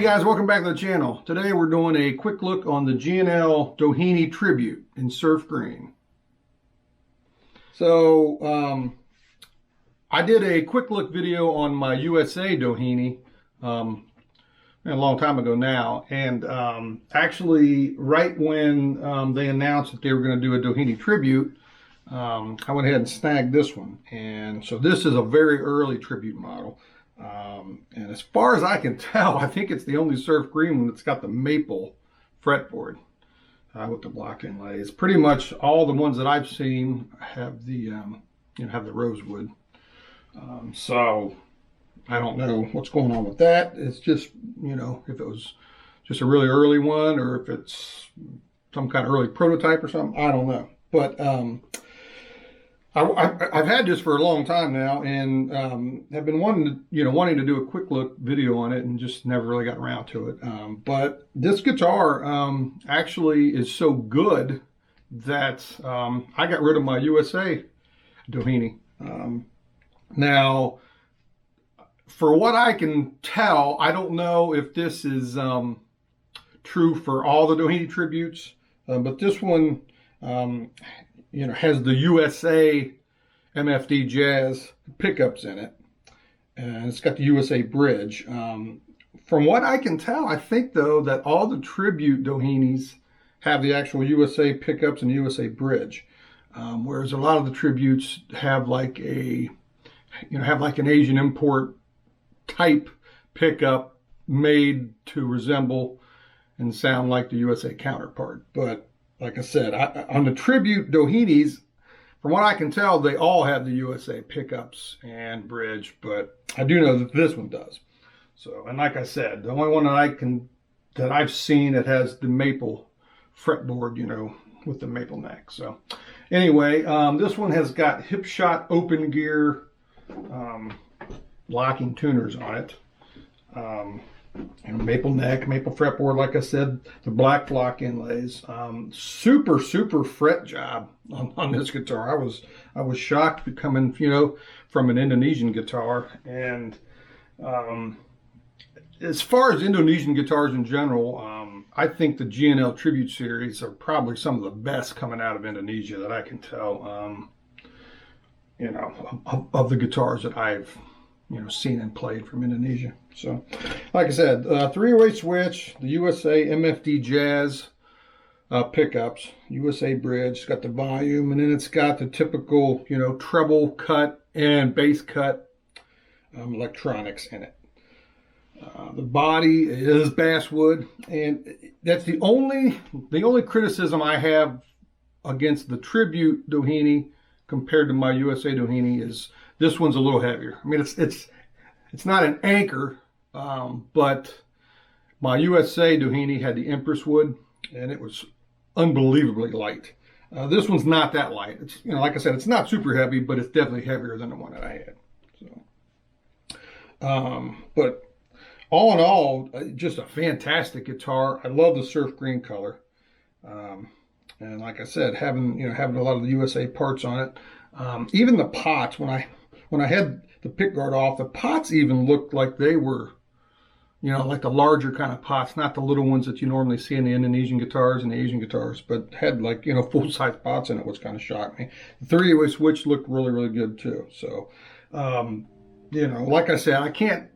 guys, welcome back to the channel. Today we're doing a quick look on the G&L Doheny Tribute in surf green. So I did a quick look video on my USA Doheny a long time ago now, and actually right when they announced that they were going to do a Doheny Tribute, I went ahead and snagged this one. And so this is a very early tribute model. And as far as I can tell, I think it's the only surf green one that's got the maple fretboard with the block inlays. Pretty much all the ones that I've seen have the have the rosewood. So I don't know what's going on with that. It's just, if it was just a really early one or if it's some kind of early prototype or something, I don't know. But I've had this for a long time now, and have been wanting to do a quick look video on it, and just never really got around to it. But this guitar actually is so good that I got rid of my USA Doheny. Now, for what I can tell, I don't know if this is true for all the Doheny tributes, but this one has the USA MFD Jazz pickups in it, and it's got the USA bridge. From what I can tell, I think though that all the tribute Dohenys have the actual USA pickups and USA bridge, whereas a lot of the tributes have like an Asian import type pickup made to resemble and sound like the USA counterpart. But like I said, on the tribute Dohenys, from what I can tell, they all have the USA pickups and bridge, but I do know that this one does. So, and like I said, the only one that I've seen that has the maple fretboard, with the maple neck. So, anyway, this one has got hip shot open gear locking tuners on it. And maple neck, maple fretboard, like I said, the black flock inlays. Super fret job on this guitar. I was shocked coming, from an Indonesian guitar. And as far as Indonesian guitars in general, I think the G&L Tribute series are probably some of the best coming out of Indonesia that I can tell. Of the guitars that I've seen and played from Indonesia. So, like I said, 3-way switch, the USA MFD Jazz pickups, USA bridge, it's got the volume, and then it's got the typical, treble cut and bass cut electronics in it. The body is basswood, and that's the only criticism I have against the Tribute Doheny compared to my USA Doheny is this one's a little heavier. I mean, it's not an anchor, but my USA Doheny had the Empress wood, and it was unbelievably light. This one's not that light. It's, like I said, it's not super heavy, but it's definitely heavier than the one that I had. So, but all in all, just a fantastic guitar. I love the surf green color, and like I said, having a lot of the USA parts on it. Even the pots, when I had the pick guard off, the pots even looked like they were, like the larger kind of pots, not the little ones that you normally see in the Indonesian guitars and the Asian guitars, but had like, full-size pots in it, which kind of shocked me. The 3-way switch looked really good too. So, like I said, I can't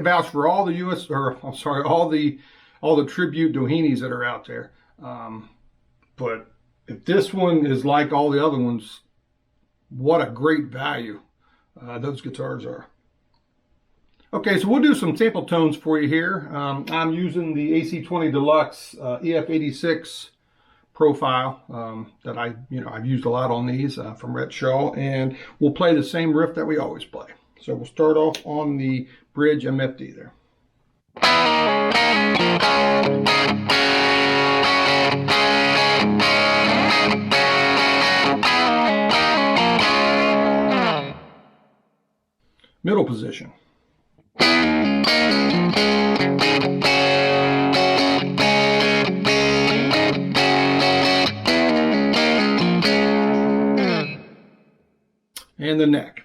vouch for all the all the tribute Dohenys that are out there. But if this one is like all the other ones, what a great value those guitars are. Okay, so we'll do some sample tones for you here. I'm using the AC20 Deluxe EF86 profile that I've used a lot on these from Rhett Shaw, and we'll play the same riff that we always play. So we'll start off on the bridge MFD there. Middle position. And the neck.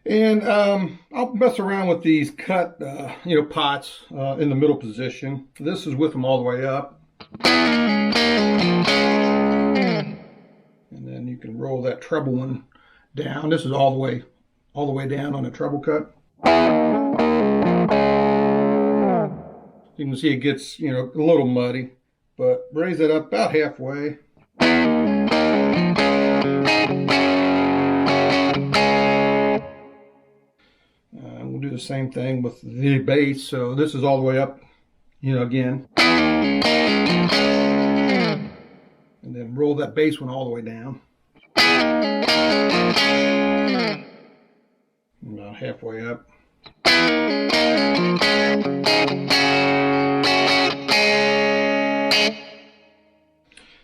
And I'll mess around with these cut, pots in the middle position. This is with them all the way up. And then you can roll that treble one down. This is all the way down on a treble cut. You can see it gets, a little muddy, but raise it up about halfway. We'll do the same thing with the bass. So this is all the way up, again. And then roll that bass one all the way down. About halfway up.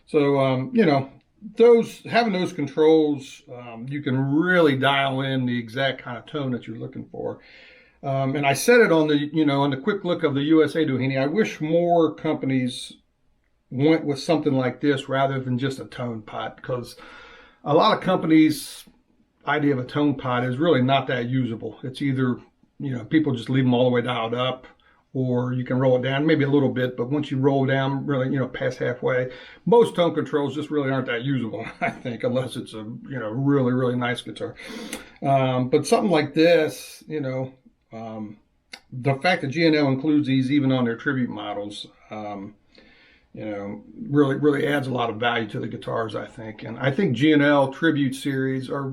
So, having those controls, you can really dial in the exact kind of tone that you're looking for. And I said it on the, on the quick look of the USA Doheny. I wish more companies went with something like this rather than just a tone pot, because a lot of companies' idea of a tone pot is really not that usable. It's either, people just leave them all the way dialed up, or you can roll it down maybe a little bit, but once you roll down really, past halfway, most tone controls just really aren't that usable, I think, unless it's a, really, really nice guitar. But something like this, the fact that G&L includes these even on their tribute models, really, really adds a lot of value to the guitars, I think. And I think G&L Tribute series are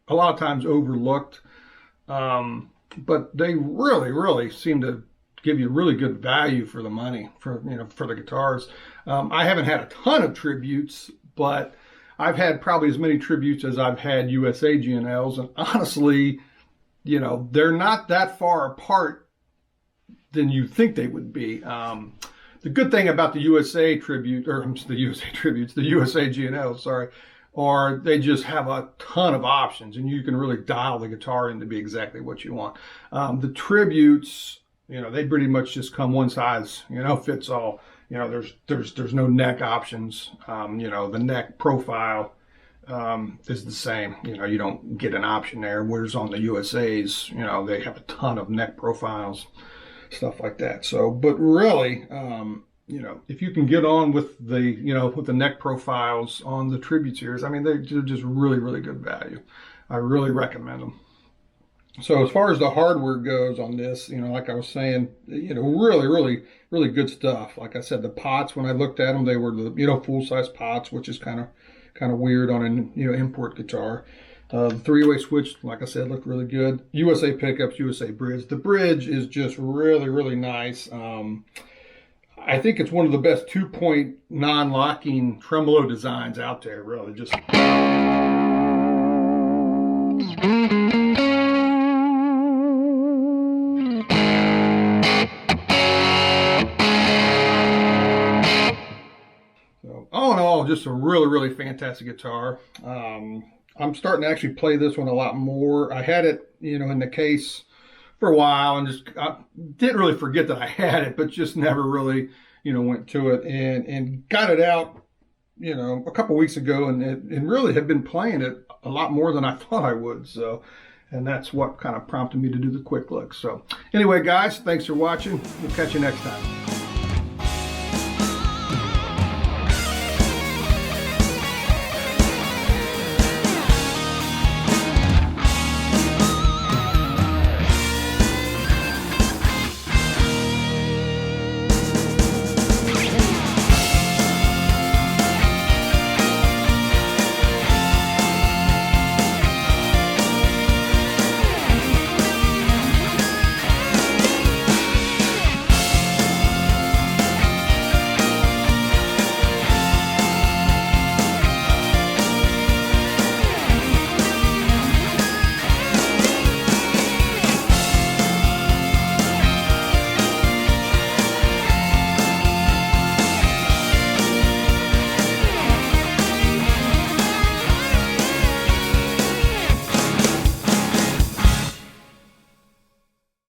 a lot of times overlooked, but they really, really seem to give you really good value for the money, for the guitars. I haven't had a ton of tributes, but I've had probably as many tributes as I've had USA G&Ls, and honestly, they're not that far apart than you think they would be. The good thing about the USA tribute, or the USA tributes, the USA G&Ls, are they just have a ton of options, and you can really dial the guitar in to be exactly what you want. The tributes, they pretty much just come one size, fits all. There's no neck options. The neck profile is the same. You don't get an option there. Whereas on the USA's, they have a ton of neck profiles, stuff like that. So, but really, if you can get on with the neck profiles on the tribute series, they're just really, really good value. I really recommend them. So as far as the hardware goes on this, like I was saying, really, really, really good stuff. Like I said, the pots, when I looked at them, they were the, full-size pots, which is kind of weird on an, import guitar. The three-way switch, like I said, looked really good. USA pickups, USA bridge. The bridge is just really, really nice. I think it's one of the best 2-point non-locking tremolo designs out there, really. Just... all in all, just a really, really fantastic guitar. I'm starting to actually play this one a lot more. I had it, in the case for a while, and I didn't really forget that I had it, but just never really, went to it, and got it out, a couple weeks ago, and really have been playing it a lot more than I thought I would. So, and that's what kind of prompted me to do the quick look. So anyway, guys, thanks for watching. We'll catch you next time.